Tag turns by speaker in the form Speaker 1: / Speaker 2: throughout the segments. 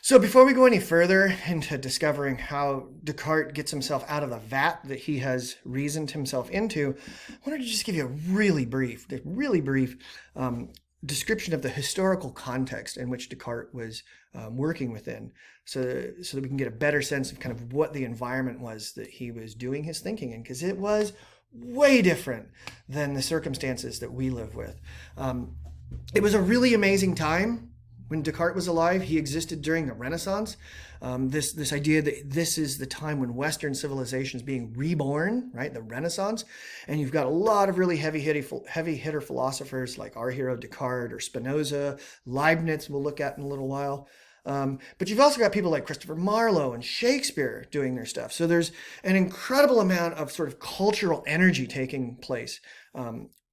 Speaker 1: So before we go any further into discovering how Descartes gets himself out of the vat that he has reasoned himself into, I wanted to just give you a really brief description of the historical context in which Descartes was working within, so that we can get a better sense of kind of what the environment was that he was doing his thinking in, because it was way different than the circumstances that we live with. It was a really amazing time when Descartes was alive. He existed during the Renaissance. This idea that this is the time when Western civilization is being reborn, right? The Renaissance. And you've got a lot of really heavy hitter philosophers like our hero Descartes or Spinoza, Leibniz we'll look at in a little while. But you've also got people like Christopher Marlowe and Shakespeare doing their stuff. So there's an incredible amount of sort of cultural energy taking place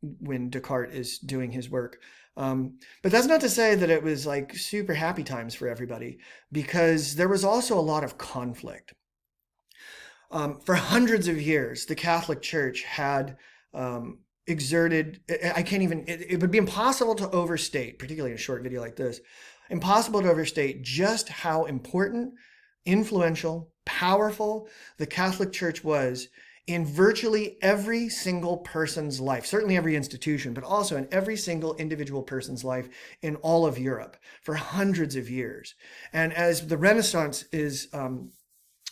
Speaker 1: when Descartes is doing his work. But that's not to say that it was like super happy times for everybody, because there was also a lot of conflict. For hundreds of years, the Catholic Church had exerted, it would be impossible to overstate, particularly in a short video like this, impossible to overstate just how important, influential, powerful the Catholic Church was in virtually every single person's life, certainly every institution, but also in every single individual person's life in all of Europe for hundreds of years. And as the Renaissance is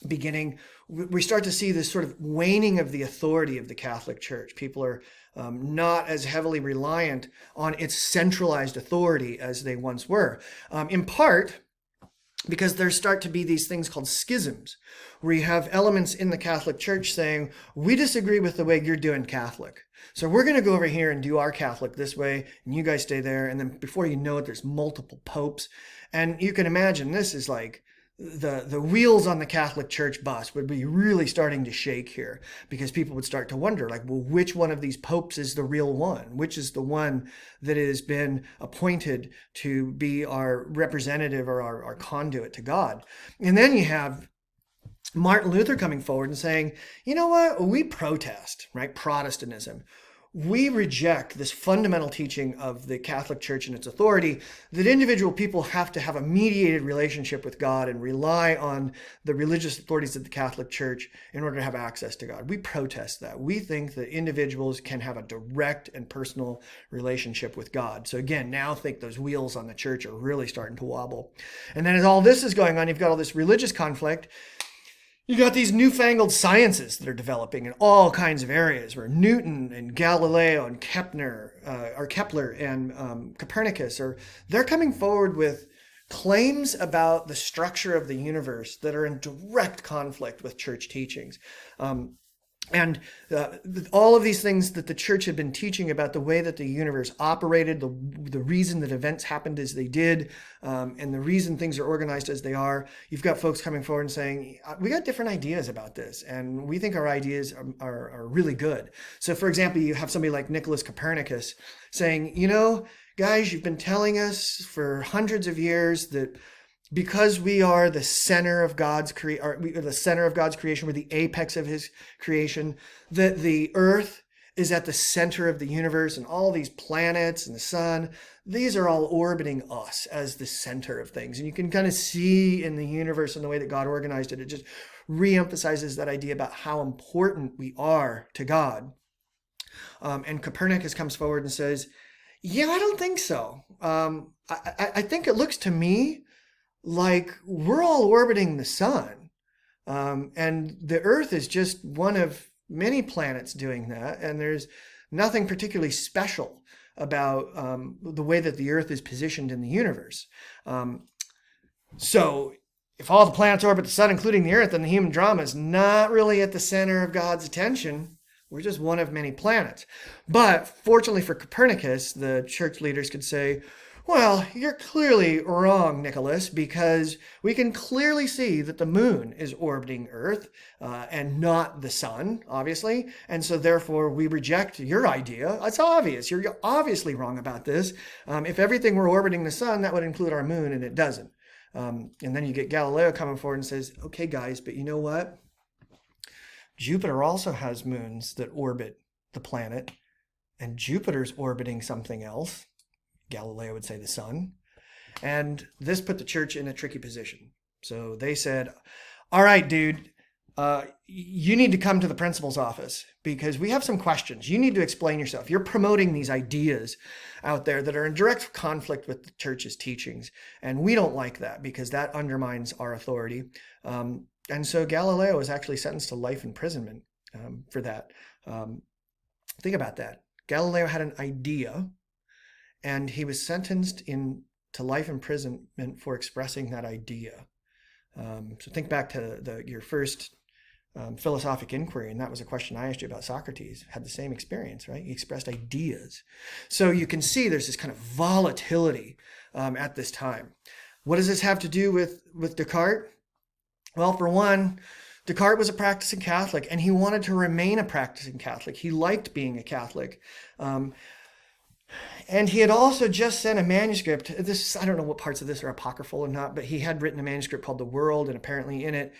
Speaker 1: beginning, we start to see this sort of waning of the authority of the Catholic Church. People are not as heavily reliant on its centralized authority as they once were, in part because there start to be these things called schisms, where you have elements in the Catholic Church saying, we disagree with the way you're doing Catholic, so we're going to go over here and do our Catholic this way, and you guys stay there. And then before you know it, there's multiple popes. And you can imagine this is like the wheels on the Catholic Church bus would be really starting to shake here, because people would start to wonder, like, well, which one of these popes is the real one? Which is the one that has been appointed to be our representative or our conduit to God? And then you have Martin Luther coming forward and saying, you know what, we protest, right? Protestantism. We reject this fundamental teaching of the Catholic Church and its authority that individual people have to have a mediated relationship with God and rely on the religious authorities of the Catholic Church in order to have access to God. We protest that. We think that individuals can have a direct and personal relationship with God. So again, now think those wheels on the church are really starting to wobble. And then as all this is going on, you've got all this religious conflict. You got these newfangled sciences that are developing in all kinds of areas, where Newton and Galileo and Kepler and Copernicus they're coming forward with claims about the structure of the universe that are in direct conflict with church teachings. And all of these things that the church had been teaching about the way that the universe operated, the reason that events happened as they did, and the reason things are organized as they are, you've got folks coming forward and saying, we got different ideas about this, and we think our ideas are really good. So for example, you have somebody like Nicholas Copernicus saying, you know, guys, you've been telling us for hundreds of years that because we are the center of God's the center of God's creation, we're the apex of his creation, that the earth is at the center of the universe, and all these planets and the sun, these are all orbiting us as the center of things. And you can kind of see in the universe and the way that God organized it, it just reemphasizes that idea about how important we are to God. And Copernicus comes forward and says, yeah, I don't think so. I think it looks to me like we're all orbiting the sun, and the earth is just one of many planets doing that, and there's nothing particularly special about the way that the earth is positioned in the universe. So if all the planets orbit the sun, including the earth, then the human drama is not really at the center of God's attention. We're just one of many planets. But fortunately for Copernicus, the church leaders could say, well, you're clearly wrong, Nicholas, because we can clearly see that the moon is orbiting Earth and not the sun, obviously. And so therefore we reject your idea. It's obvious. You're obviously wrong about this. If everything were orbiting the sun, that would include our moon, and it doesn't. And then you get Galileo coming forward and says, okay, guys, but you know what? Jupiter also has moons that orbit the planet, and Jupiter's orbiting something else. Galileo would say the sun. And this put the church in a tricky position. So they said, all right, dude, you need to come to the principal's office because we have some questions. You need to explain yourself. You're promoting these ideas out there that are in direct conflict with the church's teachings. And we don't like that because that undermines our authority. And so Galileo was actually sentenced to life imprisonment for that. Think about that. Galileo had an idea and he was sentenced to life imprisonment for expressing that idea. So think back to your first philosophic inquiry, and that was a question I asked you about Socrates. Had the same experience, right? He expressed ideas. So you can see there's this kind of volatility at this time. What does this have to do with Descartes? Well, for one, Descartes was a practicing Catholic, and he wanted to remain a practicing Catholic. He liked being a Catholic. And he had also just sent a manuscript. I don't know what parts of this are apocryphal or not, but he had written a manuscript called The World, and apparently in it,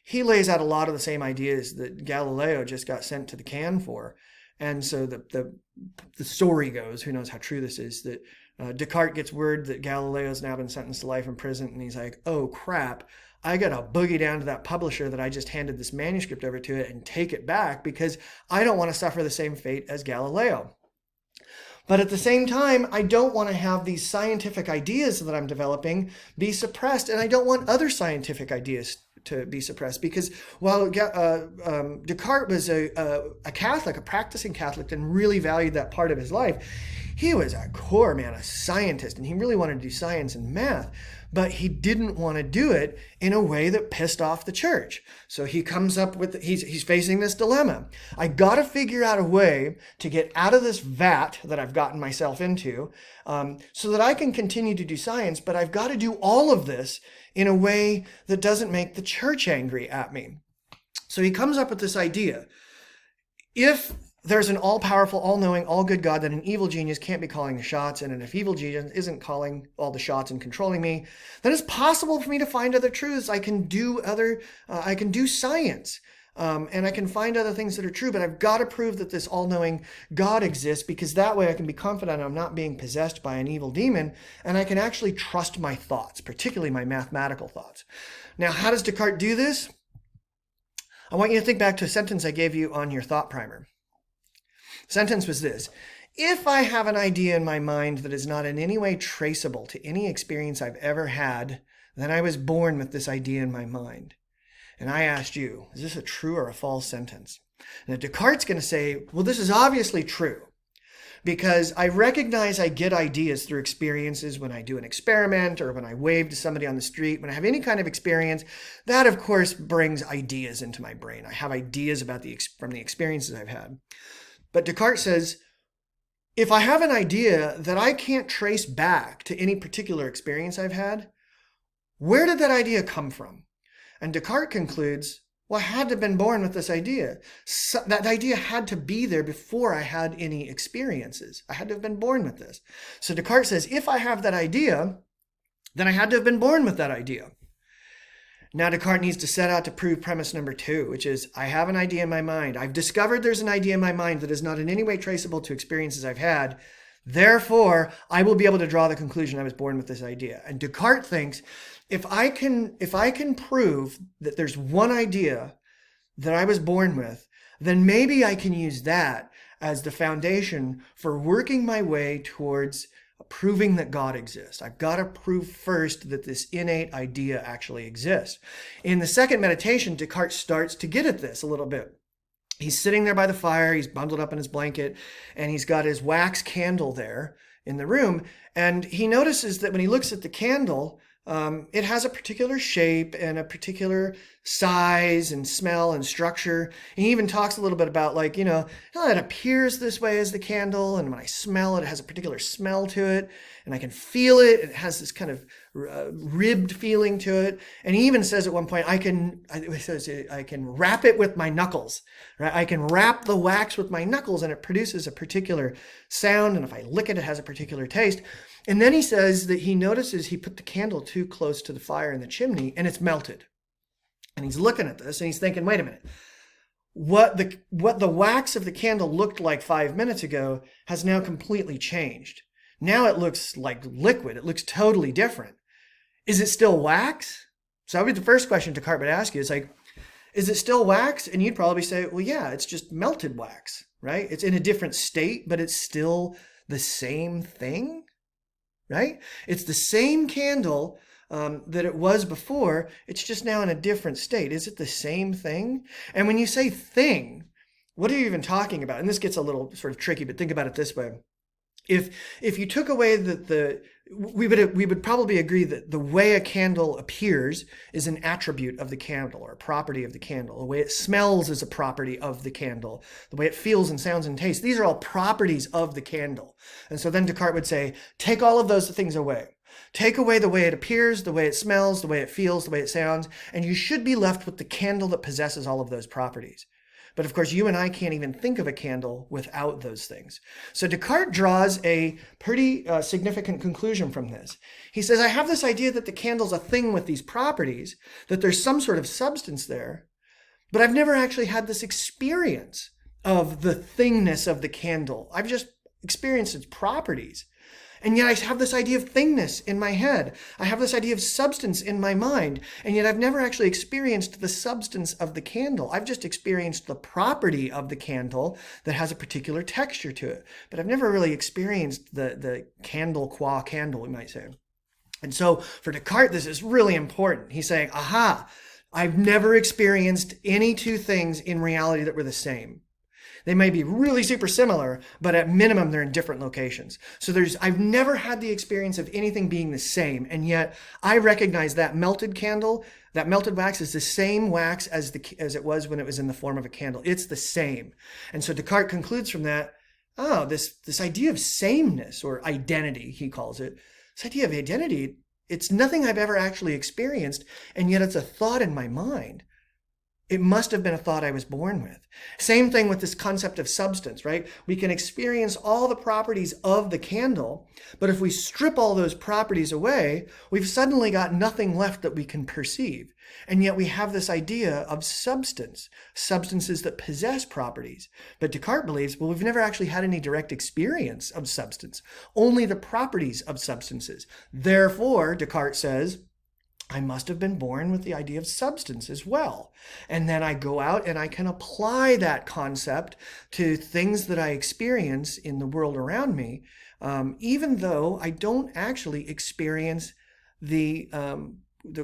Speaker 1: he lays out a lot of the same ideas that Galileo just got sent to the can for. And so the story goes, who knows how true this is, that Descartes gets word that Galileo's now been sentenced to life in prison, and he's like, oh crap, I got to boogie down to that publisher that I just handed this manuscript over to it and take it back because I don't want to suffer the same fate as Galileo. But at the same time, I don't want to have these scientific ideas that I'm developing be suppressed, and I don't want other scientific ideas to be suppressed because while Descartes was a Catholic, a practicing Catholic, and really valued that part of his life, he was a core man, a scientist, and he really wanted to do science and math, but he didn't want to do it in a way that pissed off the church. So he comes up with, he's facing this dilemma. I got to figure out a way to get out of this vat that I've gotten myself into so that I can continue to do science, but I've got to do all of this in a way that doesn't make the church angry at me. So he comes up with this idea. If there's an all-powerful, all-knowing, all-good God, then an evil genius can't be calling the shots, and if evil genius isn't calling all the shots and controlling me, then it's possible for me to find other truths. I can do science, and I can find other things that are true, but I've got to prove that this all-knowing God exists because that way I can be confident I'm not being possessed by an evil demon, and I can actually trust my thoughts, particularly my mathematical thoughts. Now, how does Descartes do this? I want you to think back to a sentence I gave you on your thought primer. Sentence was this: if I have an idea in my mind that is not in any way traceable to any experience I've ever had, then I was born with this idea in my mind. And I asked you, is this a true or a false sentence? Now Descartes' going to say, well, this is obviously true because I recognize I get ideas through experiences when I do an experiment or when I wave to somebody on the street. When I have any kind of experience, that of course brings ideas into my brain. I have ideas from the experiences I've had. But Descartes says, if I have an idea that I can't trace back to any particular experience I've had, where did that idea come from? And Descartes concludes, well, I had to have been born with this idea. So that idea had to be there before I had any experiences. I had to have been born with this. So Descartes says, if I have that idea, then I had to have been born with that idea. Now Descartes needs to set out to prove premise number 2, which is, I have an idea in my mind. I've discovered there's an idea in my mind that is not in any way traceable to experiences I've had. Therefore, I will be able to draw the conclusion I was born with this idea. And Descartes thinks, if I can prove that there's one idea that I was born with, then maybe I can use that as the foundation for working my way towards proving that God exists. I've got to prove first that this innate idea actually exists. In the second meditation, Descartes starts to get at this a little bit. He's sitting there by the fire, he's bundled up in his blanket, and he's got his wax candle there in the room. And he notices that when he looks at the candle, it has a particular shape and a particular size and smell and structure. And he even talks a little bit about it appears this way as the candle. And when I smell it, it has a particular smell to it. And I can feel it. It has this kind of ribbed feeling to it. And he even says at one point, I can wrap it with my knuckles. Right? I can wrap the wax with my knuckles and it produces a particular sound. And if I lick it, it has a particular taste. And then he says that he notices he put the candle too close to the fire in the chimney and it's melted. And he's looking at this and he's thinking, wait a minute. What the wax of the candle looked like 5 minutes ago has now completely changed. Now it looks like liquid. It looks totally different. Is it still wax? So that would be the first question Descartes would ask you. It's like, is it still wax? And you'd probably say, well, yeah, it's just melted wax, right? It's in a different state, but it's still the same thing, right? It's the same candle that it was before. It's just now in a different state. Is it the same thing? And when you say thing, what are you even talking about? And this gets a little sort of tricky, but think about it this way. If you took away we would probably agree that the way a candle appears is an attribute of the candle or a property of the candle. The way it smells is a property of the candle. The way it feels and sounds and tastes, these are all properties of the candle. And so then Descartes would say, take all of those things away. Take away the way it appears, the way it smells, the way it feels, the way it sounds, and you should be left with the candle that possesses all of those properties. But of course, you and I can't even think of a candle without those things. So Descartes draws a pretty significant conclusion from this. He says, I have this idea that the candle's a thing with these properties, that there's some sort of substance there, but I've never actually had this experience of the thingness of the candle. I've just experienced its properties. And yet I have this idea of thingness in my head. I have this idea of substance in my mind. And yet I've never actually experienced the substance of the candle. I've just experienced the property of the candle that has a particular texture to it. But I've never really experienced the candle qua candle, we might say. And so for Descartes, this is really important. He's saying, aha, I've never experienced any two things in reality that were the same. They may be really super similar, but at minimum, they're in different locations. So I've never had the experience of anything being the same. And yet I recognize that melted candle, that melted wax is the same wax as it was when it was in the form of a candle. It's the same. And so Descartes concludes from that, this idea of sameness or identity, he calls it, this idea of identity, it's nothing I've ever actually experienced. And yet it's a thought in my mind. It must have been a thought I was born with. Same thing with this concept of substance, right? We can experience all the properties of the candle, but if we strip all those properties away, we've suddenly got nothing left that we can perceive. And yet we have this idea of substance, substances that possess properties. But Descartes believes, well, we've never actually had any direct experience of substance, only the properties of substances. Therefore, Descartes says, I must have been born with the idea of substance as well. And then I go out and I can apply that concept to things that I experience in the world around me, even though I don't actually experience the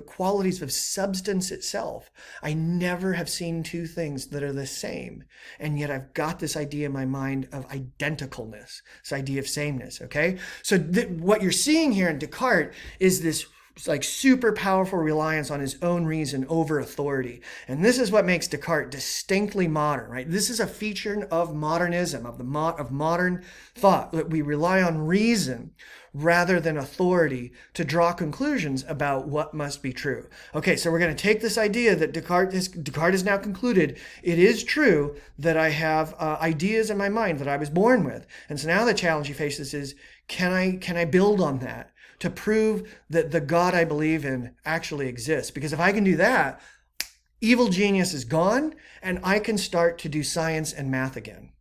Speaker 1: qualities of substance itself. I never have seen two things that are the same. And yet I've got this idea in my mind of identicalness, this idea of sameness, okay? So what you're seeing here in Descartes is this like super powerful reliance on his own reason over authority. And this is what makes Descartes distinctly modern, right? This is a feature of modernism, of modern thought, that we rely on reason rather than authority to draw conclusions about what must be true. Okay, so we're going to take this idea that Descartes has now concluded it is true that I have ideas in my mind that I was born with. And so now the challenge he faces is, can I build on that to prove that the God I believe in actually exists? Because if I can do that, evil genius is gone and I can start to do science and math again.